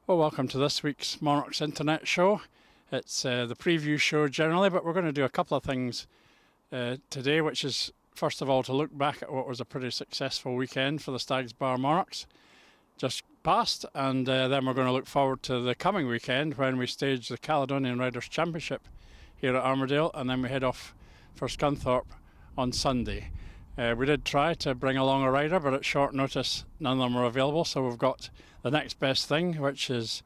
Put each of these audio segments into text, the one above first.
Well, welcome to this week's Monarchs Internet Show. It's the preview show generally, but we're going to do a couple of things today, which is first of all to look back at what was a pretty successful weekend for the Stags Bar Monarchs just past, and then we're going to look forward to the coming weekend when we stage the Caledonian Riders Championship here at Armadale, and then we head off for Scunthorpe on Sunday. We did try to bring along a rider, but at short notice none of them were available, so we've got the next best thing, which is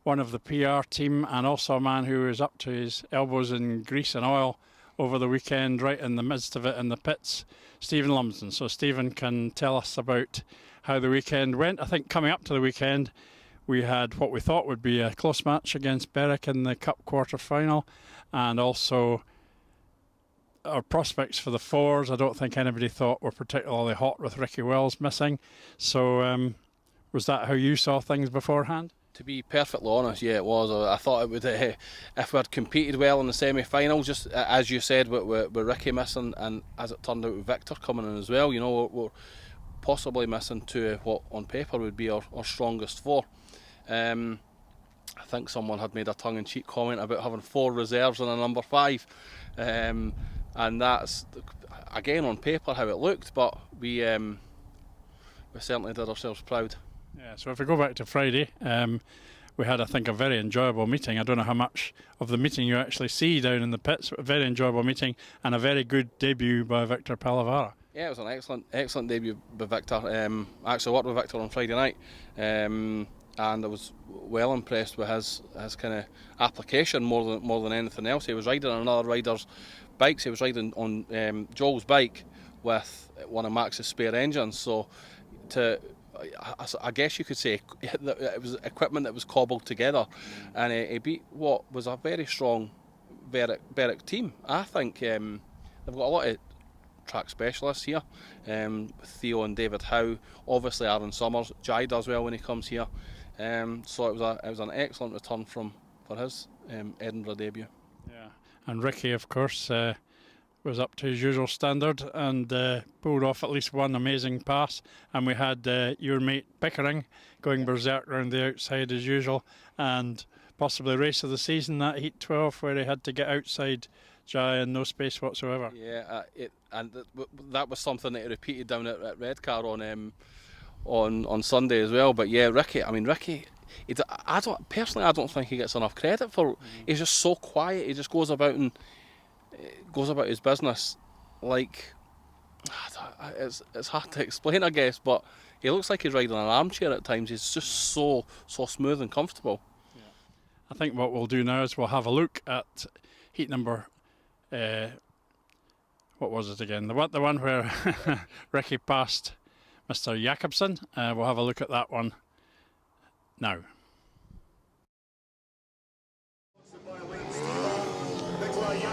one of the PR team and also a man who was up to his elbows in grease and oil over the weekend, right in the midst of it in the pits, Stephen Lumsden. So Stephen can tell us about how the weekend went. I think coming up to the weekend we had what we thought would be a close match against Berwick in the Cup quarter-final, and also our prospects for the fours, I don't think anybody thought were particularly hot with Ricky Wells missing. So was that how you saw things beforehand? To be perfectly honest, yeah, it was. I thought it would, if we had competed well in the semi-final, just as you said, with Ricky missing, and as it turned out with Victor coming in as well, you know, we're possibly missing two of what on paper would be our strongest four. I think someone had made a tongue-in-cheek comment about having four reserves and a number 5. And that's, again, on paper how it looked, but we certainly did ourselves proud. Yeah, so if we go back to Friday, we had, I think, a very enjoyable meeting. I don't know how much of the meeting you actually see down in the pits, but a very enjoyable meeting and a very good debut by Victor Palavara. Yeah, it was an excellent debut by Victor. I actually worked with Victor on Friday night, and I was well impressed with his kind of application more than anything else. He was riding on another rider's bikes. He was riding on Joel's bike with one of Max's spare engines. So I guess you could say that it was equipment that was cobbled together, and he beat what was a very strong Berwick team. I think they've got a lot of track specialists here, Theo and David Howe, obviously Aaron Summers, Jai does well when he comes here, so it was an excellent return for his Edinburgh debut. Yeah, and Ricky, of course, was up to his usual standard and pulled off at least one amazing pass, and we had your mate Pickering going berserk round the outside as usual, and possibly race of the season, that heat 12 where he had to get outside Jai in no space whatsoever. Yeah, that was something that he repeated down at Redcar on Sunday as well. But yeah, Ricky, I don't think he gets enough credit for. He's just so quiet. He just goes about his business like, it's hard to explain, I guess, but he looks like he's riding an armchair at times. He's just so smooth and comfortable. Yeah. I think what we'll do now is we'll have a look at heat number, what was it again? The one where Ricky passed Mr. Jakobsen. We'll have a look at that one now.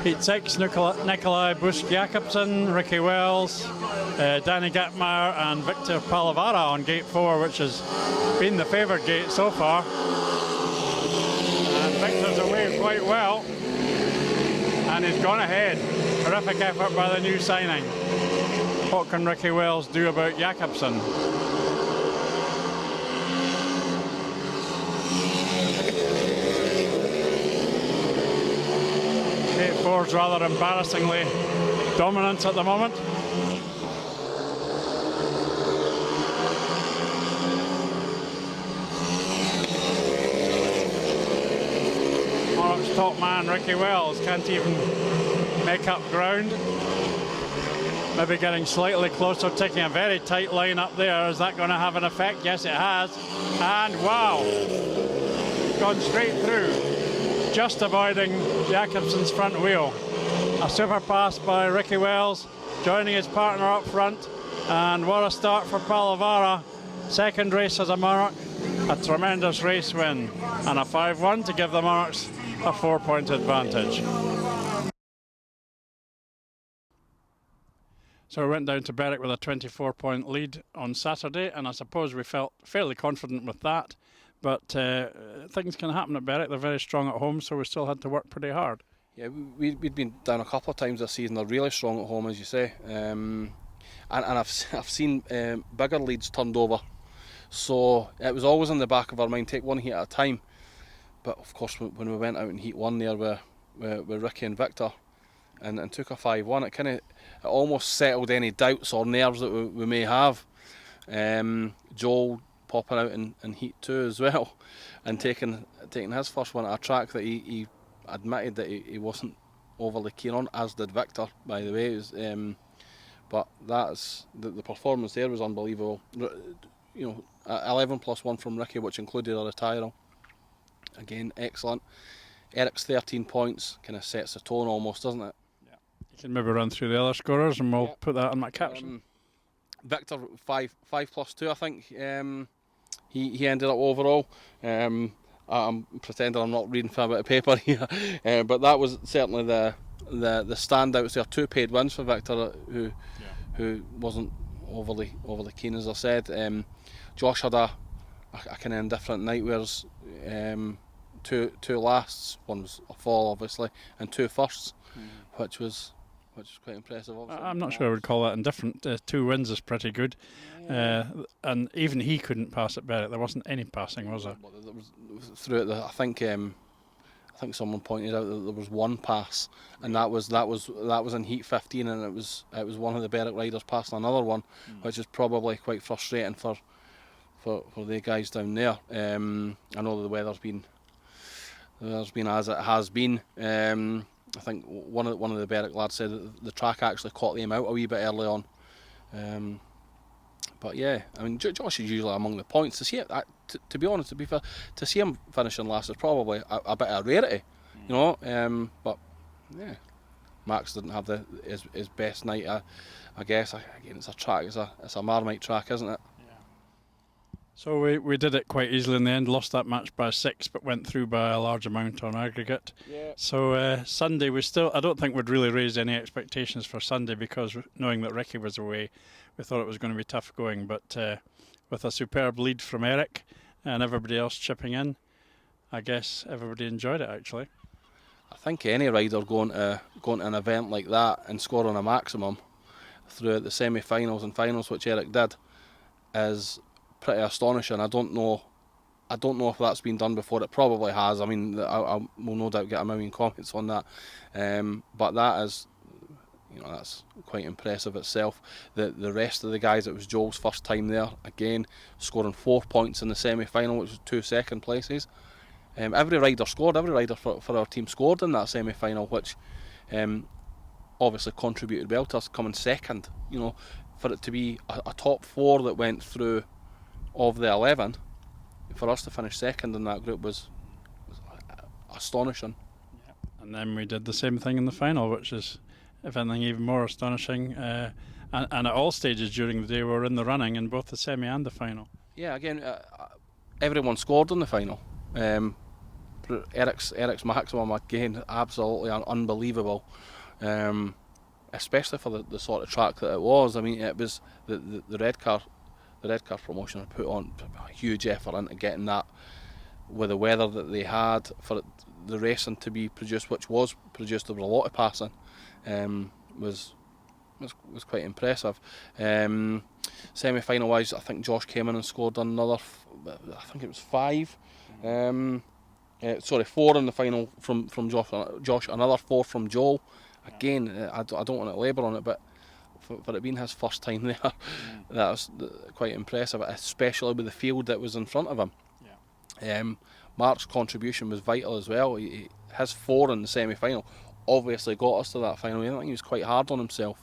Heat 6, Nikolai Busch-Jakobsen, Ricky Wells, Danny Gatmeyer and Victor Palavara on gate 4, which has been the favoured gate so far. And Victor's away quite well, and he's gone ahead. Terrific effort by the new signing. What can Ricky Wells do about Jakobsen? Gate 4's rather embarrassingly dominant at the moment. Monarch's top man Ricky Wells can't even make up ground. Maybe getting slightly closer, taking a very tight line up there. Is that going to have an effect? Yes, it has. And wow, gone straight through, just avoiding Jakobsen's front wheel. A super pass by Ricky Wells, joining his partner up front, and what a start for Palavara. Second race as a Monarch, a tremendous race win, and a 5-1 to give the Monarchs a 4-point advantage. So we went down to Berwick with a 24-point lead on Saturday, and I suppose we felt fairly confident with that. But things can happen at Berwick. They're very strong at home, so we still had to work pretty hard. Yeah, we'd been down a couple of times this season. They're really strong at home, as you say, and I've seen bigger leads turned over. So it was always in the back of our mind, take one heat at a time. But of course, when we went out in heat 1 there with Ricky and Victor and took a 5-1, it almost settled any doubts or nerves that we may have. Joel popping out in heat 2 as well, and taking his first one at a track that he admitted that he wasn't overly keen on, as did Victor, by the way. It was, but that's the performance there was unbelievable. 11 plus 1 from Ricky, which included a retiral. Again, excellent. Eric's 13 points kind of sets the tone almost, doesn't it? Yeah. You can maybe run through the other scorers and we'll put that on my caption. Victor 5 plus 2, I think. He ended up overall. I'm pretending I'm not reading from a bit of paper here, but that was certainly the standouts there. 2 paid wins for Victor, who wasn't overly keen, as I said. Josh had a kind of indifferent night, whereas two lasts, one was a fall obviously, and 2 firsts, which was quite impressive. Obviously. I'm not sure I would call that indifferent. 2 wins is pretty good, and even he couldn't pass it better. There wasn't any passing, was there? Throughout I think someone pointed out that there was 1 pass, and that was in heat 15, and it was one of the Berwick riders passing another one, which is probably quite frustrating for the guys down there. I know the weather's been as it has been. I think one of the Berwick lads said that the track actually caught him out a wee bit early on. But yeah, I mean, Josh is usually among the points. To see it, to be honest, to be fair, to see him finishing last is probably a bit of a rarity, you know. But yeah, Max didn't have his best night. I guess again, it's a track, it's a Marmite track, isn't it? So we did it quite easily in the end, lost that match by 6, but went through by a large amount on aggregate. Yeah. So Sunday, I don't think we'd really raised any expectations for Sunday, because knowing that Ricky was away, we thought it was going to be tough going. But with a superb lead from Eric and everybody else chipping in, I guess everybody enjoyed it actually. I think any rider going to an event like that and scoring a maximum throughout the semi-finals and finals, which Eric did, is pretty astonishing. I don't know if that's been done before. It probably has. I mean, I will no doubt get a million comments on that. But that is, that's quite impressive itself. The rest of the guys, it was Joel's first time there. Again, scoring 4 points in the semi-final, which was 2 second places. Every rider scored. Every rider for our team scored in that semi-final, which obviously contributed well to us coming second. For it to be a top 4 that went through of the 11, for us to finish second in that group was astonishing. Yeah. And then we did the same thing in the final, which is, if anything, even more astonishing. And at all stages during the day we were in the running in both the semi and the final. Yeah, again, everyone scored in the final. Eric's maximum, again, absolutely unbelievable. Especially for the sort of track that it was. I mean, it was the red car. The red car promotion had put on a huge effort into getting that, with the weather that they had, for the racing to be produced, which was produced. There was a lot of passing. Was quite impressive. Semi-final wise, I think Josh came in and scored another. I think it was 5. 4 in the final from Josh. Another 4 from Joel. Again, I don't want to labour on it, but for it being his first time there, that was quite impressive, especially with the field that was in front of him. Mark's contribution was vital as well. His 4 in the semi-final obviously got us to that final. I think he was quite hard on himself.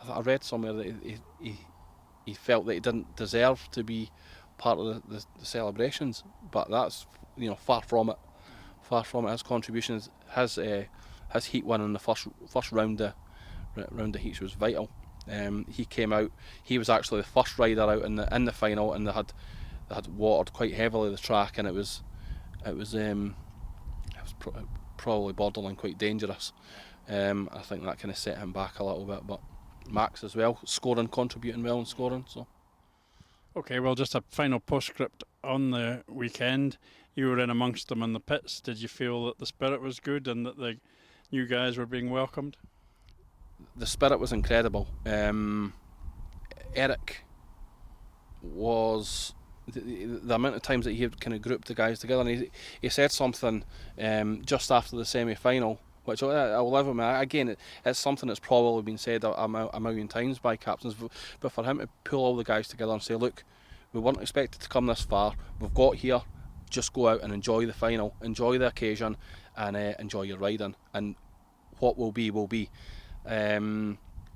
I read somewhere that he felt that he didn't deserve to be part of the celebrations, but that's far from it. Far from it. His contributions, his heat win in the first round of heats was vital. He came out. He was actually the first rider out in the final, and they had watered quite heavily the track, and it was probably borderline quite dangerous. I think that kind of set him back a little bit. But Max as well, contributing well and scoring. So. Okay, well, just a final postscript on the weekend. You were in amongst them in the pits. Did you feel that the spirit was good and that the new guys were being welcomed? The spirit was incredible. Eric was the amount of times that he had kind of grouped the guys together, and he said something just after the semi-final, which I'll live with me. Again, it's something that's probably been said a million times by captains, but for him to pull all the guys together and say, look, we weren't expected to come this far, we've got here, just go out and enjoy the final, enjoy the occasion, and enjoy your riding, and what will be will be.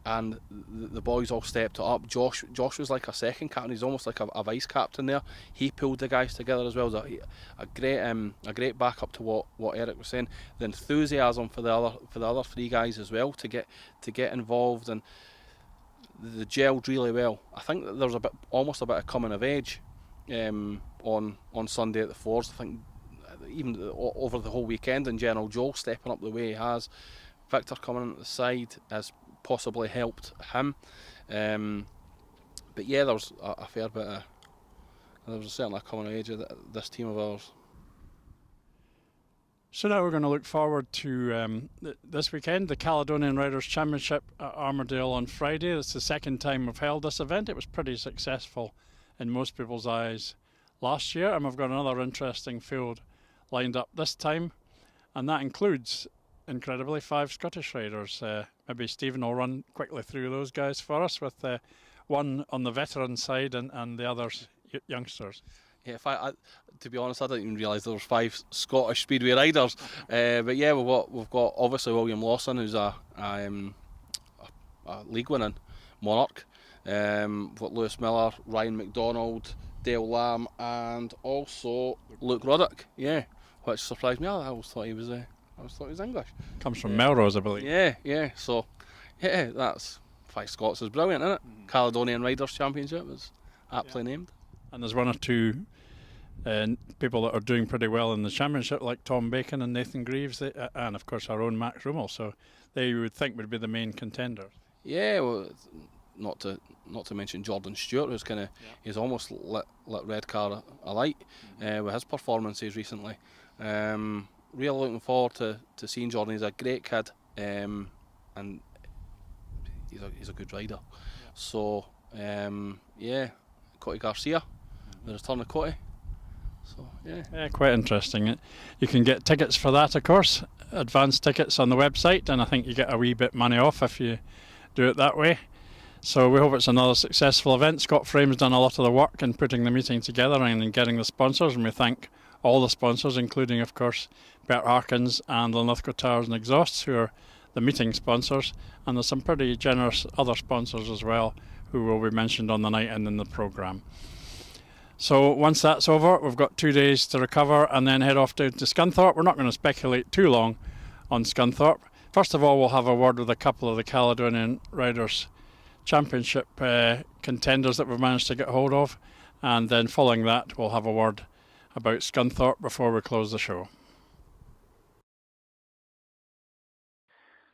And the boys all stepped it up. Josh was like a second captain. He's almost like a vice captain there. He pulled the guys together as well. A great backup to what Eric was saying. The enthusiasm for the other three guys as well to get involved, and they gelled really well. I think that there was almost a bit of coming of age on Sunday at the Fours. I think even over the whole weekend in general, Joel stepping up the way he has, Victor coming in at the side has possibly helped him, but yeah, there was a fair bit of, there was certainly a coming of age of this team of ours. So now we're going to look forward to this weekend, the Caledonian Riders Championship at Armadale on Friday. It's the second time we've held this event. It was pretty successful in most people's eyes last year, and we've got another interesting field lined up this time, and that includes, incredibly, 5 Scottish riders. Maybe Stephen will run quickly through those guys for us, with one on the veteran side and the others youngsters. Yeah, to be honest, I didn't even realise there was 5 Scottish speedway riders. But yeah, we've got obviously William Lawson, who's a league-winning monarch. We've got Lewis Miller, Ryan MacDonald, Dale Lamb, and also Luke Ruddock. Yeah, which surprised me. I always thought he was English. Comes from Melrose, I believe. Yeah. So, yeah, that's 5 Scots is brilliant, isn't it? Caledonian Riders Championship is aptly named. And there's 1 or 2 people that are doing pretty well in the championship, like Tom Bacon and Nathan Greaves, and of course our own Max Rummel. So they, you would think, would be the main contenders. Yeah, well, not to mention Jordan Stewart, who's kind of he's almost lit Redcar alight with his performances recently. Really looking forward to seeing Jordan. He's a great kid, and he's a good rider. Yeah. So Cotty Garcia, the return of Cotty. So yeah, quite interesting. You can get tickets for that, of course, advance tickets on the website, and I think you get a wee bit money off if you do it that way. So we hope it's another successful event. Scott Frame's done a lot of the work in putting the meeting together and in getting the sponsors, and we thank all the sponsors, including, of course, Bert Harkins and Linlithgow Tires and Exhausts, who are the meeting sponsors, and there's some pretty generous other sponsors as well who will be mentioned on the night and in the programme. So once that's over, we've got 2 days to recover and then head off down to Scunthorpe. We're not going to speculate too long on Scunthorpe. First of all, we'll have a word with a couple of the Caledonian Riders Championship contenders that we've managed to get hold of, and then following that we'll have a word about Scunthorpe before we close the show.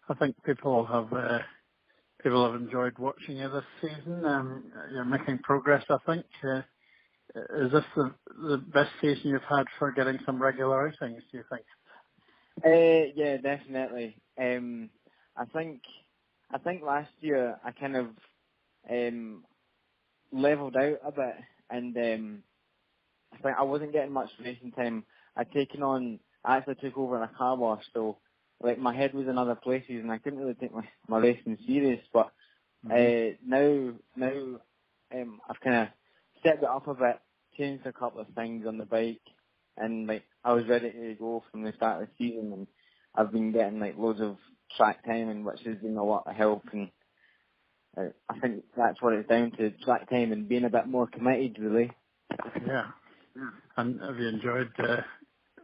I think people have enjoyed watching you this season. You're making progress, I think. Is this the best season you've had for getting some regular outings, do you think? Yeah, definitely. I think last year I kind of levelled out a bit, and I think I wasn't getting much racing time. I actually took over in a car wash, so like my head was in other places, and I couldn't really take my racing serious. But now I've kind of stepped it up a bit, changed a couple of things on the bike, and like I was ready to go from the start of the season, and I've been getting like loads of track timing, which has been a lot of help, and I think that's what it's down to, track time and being a bit more committed, really. Yeah. And have you enjoyed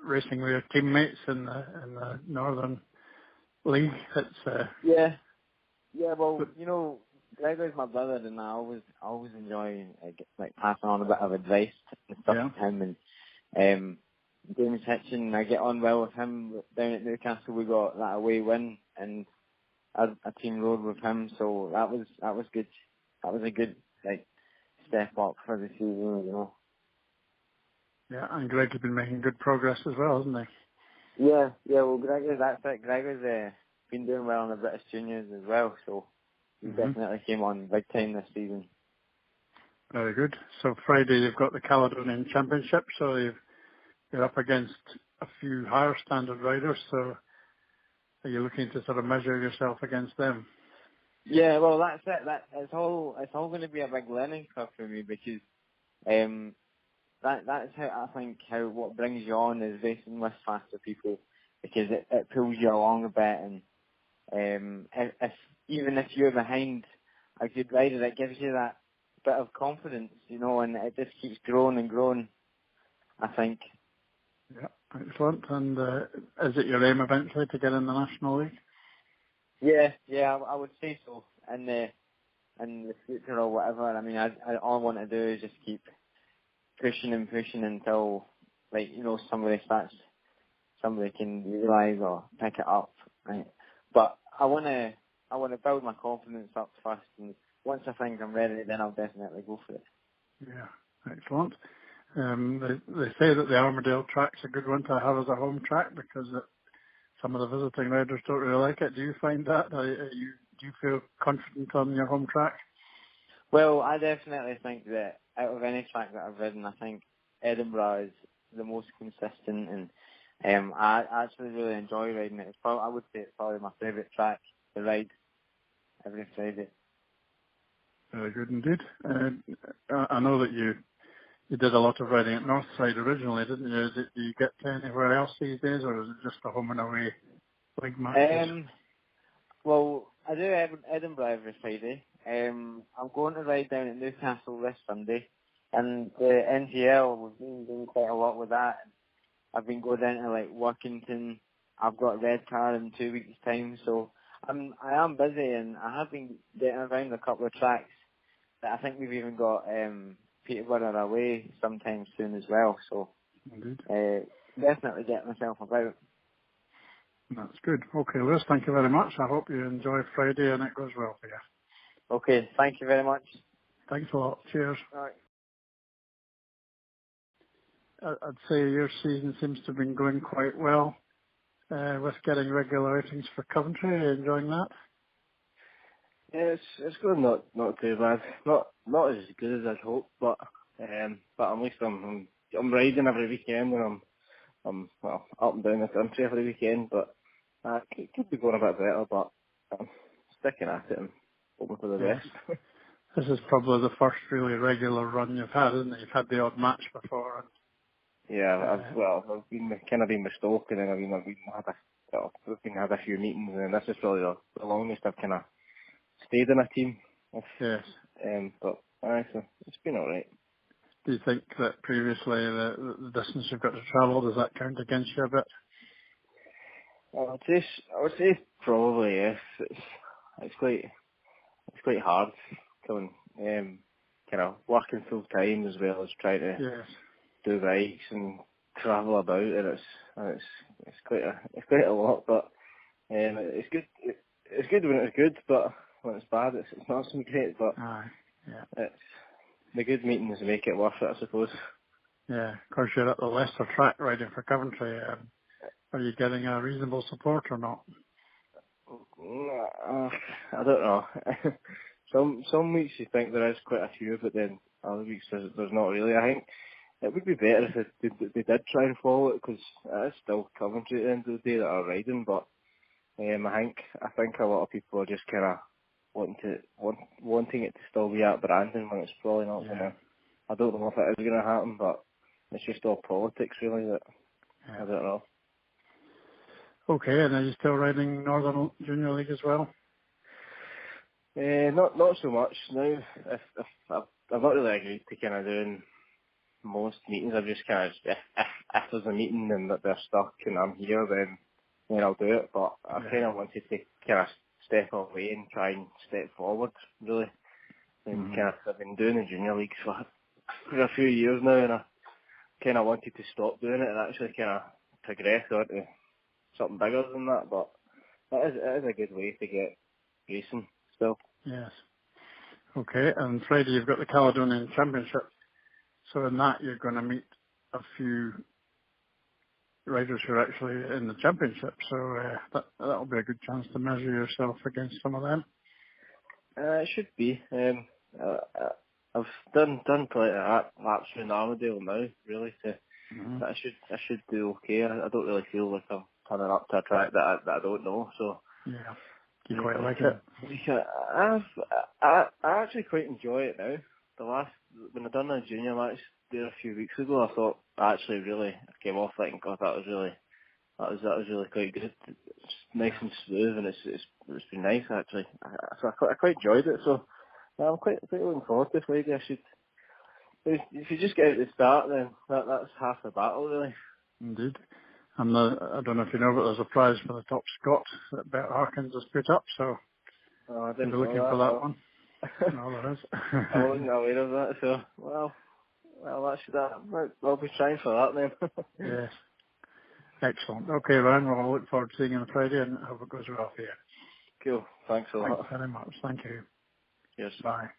racing with your teammates in the Northern League? It's Yeah. Well, you know, Gregor's my brother, and I always enjoy like passing on a bit of advice and stuff to him. And James Hitchin, I get on well with him down at Newcastle. We got that away win, and a team rode with him, so that was good. That was a good like step up for the season, you know. Yeah, and Greg has been making good progress as well, hasn't he? Yeah. Well, that's it. Gregor's been doing well in the British Juniors as well, so he definitely came on big time this season. Very good. So Friday you've got the Caledonian Championship, so you're up against a few higher standard riders, so are you looking to sort of measure yourself against them? Yeah, well, that's it. It's all going to be a big learning curve for me because that's how I think how what brings you on is racing with faster people because it pulls you along a bit, and if even if you're behind a good rider, it gives you that bit of confidence, and it just keeps growing and growing, I think. Yeah, excellent. And is it your aim eventually to get in the National League? Yeah, I would say so. In the future or whatever. I mean, all I want to do is just keep pushing and pushing until, somebody can realise or pick it up. Right? But I want to build my confidence up first, and once I think I'm ready, then I'll definitely go for it. Yeah, excellent. They say that the Armadale track's a good one to have as a home track because some of the visiting riders don't really like it. Do you find that? Do you feel confident on your home track? Well, I definitely think that out of any track that I've ridden, I think Edinburgh is the most consistent, and I actually really enjoy riding it. I would say it's probably my favourite track to ride every Friday. Very good indeed. I know that you did a lot of riding at Northside originally, didn't you? Do you get to anywhere else these days, or is it just the home and away league matches? Well, I do Edinburgh every Friday. I'm going to ride down at Newcastle this Sunday, and the NGL, we've been doing quite a lot with that. I've been going down to like Workington. I've got Redcar in 2 weeks' time, so I am busy, and I have been getting around a couple of tracks. That I think we've even got Peterborough away sometime soon as well. So Indeed. definitely get myself about. That's good. Okay, Lewis, thank you very much. I hope you enjoy Friday and it goes well for you. Okay, thank you very much. Thanks a lot. Cheers. All right. I'd say your season seems to have been going quite well with getting regular outings for Coventry. Are you enjoying that? Yeah, it's good, not too bad. Not as good as I'd hoped, but at least I'm riding every weekend, and I'm well up and down the country every weekend. But could be going a bit better, but I'm sticking at it and hoping for the Yes. best. This is probably the first really regular run you've had, isn't it? You've had the odd match before. Yeah, And, I've been kind of been with Stoke, and then we've had a few meetings, and this is probably the longest I've kind of stayed in a team. yes. But so it's been alright. Do you think that previously the distance you've got to travel, does that count against you a bit? I would say probably yes. It's quite hard coming kind of working full time as well as trying to Yes. do bikes and travel about, and it's quite a lot. But it's good. It's good when it's good, but when it's bad, it's not so great. But Aye. Yeah. it's the good meetings make it worth it, I suppose. Yeah. Of course, you're at the Leicester track riding for Coventry. Are you getting a reasonable support or not? I don't know. Some weeks you think there is quite a few, but then other weeks there's not really. I think it would be better if they did try and follow it, because it is still Coventry at the end of the day that are riding. But I think a lot of people are just kind of wanting it to still be at Brandon when it's probably not Yeah. gonna. I don't know if it is gonna happen, but it's just all politics really that Yeah. I don't know. Okay, and are you still riding Northern Junior League as well? Not so much now. If I've not really agreed to kind of doing most meetings. I've just kind of if there's a meeting and that they're stuck and I'm here, then I'll do it. But I Yeah. kind of wanted to kind of step away and try and step forward really. And Mm-hmm. I've been doing the junior leagues for a few years now, and I kind of wanted to stop doing it and actually kind of progress onto something bigger than that. But it is a good way to get racing still. Yes. Okay, and Friday you've got the Caledonian Championship. So in that you're going to meet a few riders who are actually in the championship. So that'll be a good chance to measure yourself against some of them. It should be. I've done plenty of laps through Armadale now, really. I should do okay. I don't really feel like I'm turning up to a track that I don't know. So Yeah, you quite like it. I actually quite enjoy it now. When I done a junior match there a few weeks ago, I thought I actually really came off thinking, God, that was really quite good. It's nice and smooth, and it's been nice actually. So I quite enjoyed it. So I'm quite looking forward to this week. If you just get at the start, then that's half the battle, really. Indeed. And I don't know if you know, but there's a prize for the top Scot that Bet Harkins has put up, so I we'll didn't be know looking that. for that one. No, there is. I wasn't aware of that, so well, I'll be trying for that then. Yes. Excellent. Okay, Ryan, well, I look forward to seeing you on Friday and hope it goes well for you. Cool. Thanks a lot. Thanks very much. Thank you. Cheers. Bye.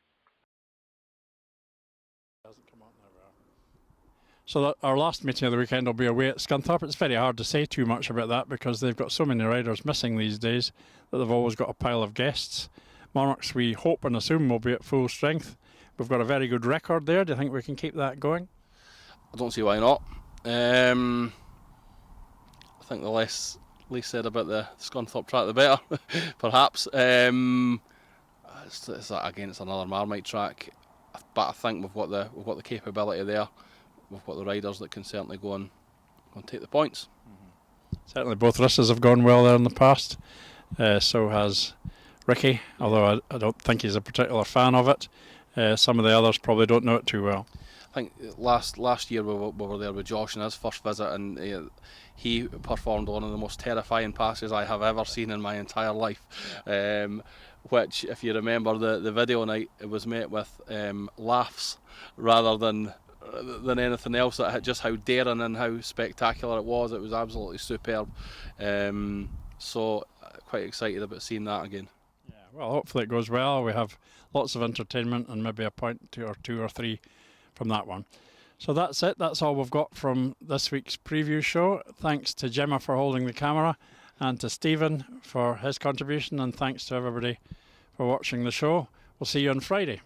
So our last meeting of the weekend will be away at Scunthorpe. It's very hard to say too much about that because they've got so many riders missing these days that they've always got a pile of guests. Monarchs, we hope and assume, will be at full strength. We've got a very good record there. Do you think we can keep that going? I don't see why not. I think the less said about the Scunthorpe track, the better, perhaps. It's another Marmite track, but I think we've got the capability there. We've got the riders that can certainly go and take the points. Certainly both races have gone well there in the past. So has Ricky, although I don't think he's a particular fan of it. Some of the others probably don't know it too well. I think last year we were there with Josh on his first visit, and he performed one of the most terrifying passes I have ever seen in my entire life. Which, if you remember the video night, it was met with laughs rather than anything else. Just how daring and how spectacular it was. It was absolutely superb. So quite excited about seeing that again. Yeah, well, hopefully it goes well. We have lots of entertainment and maybe a point or two or three from that one. So that's it. That's all we've got from this week's preview show. Thanks to Gemma for holding the camera and to Stephen for his contribution, and thanks to everybody for watching the show. We'll see you on Friday.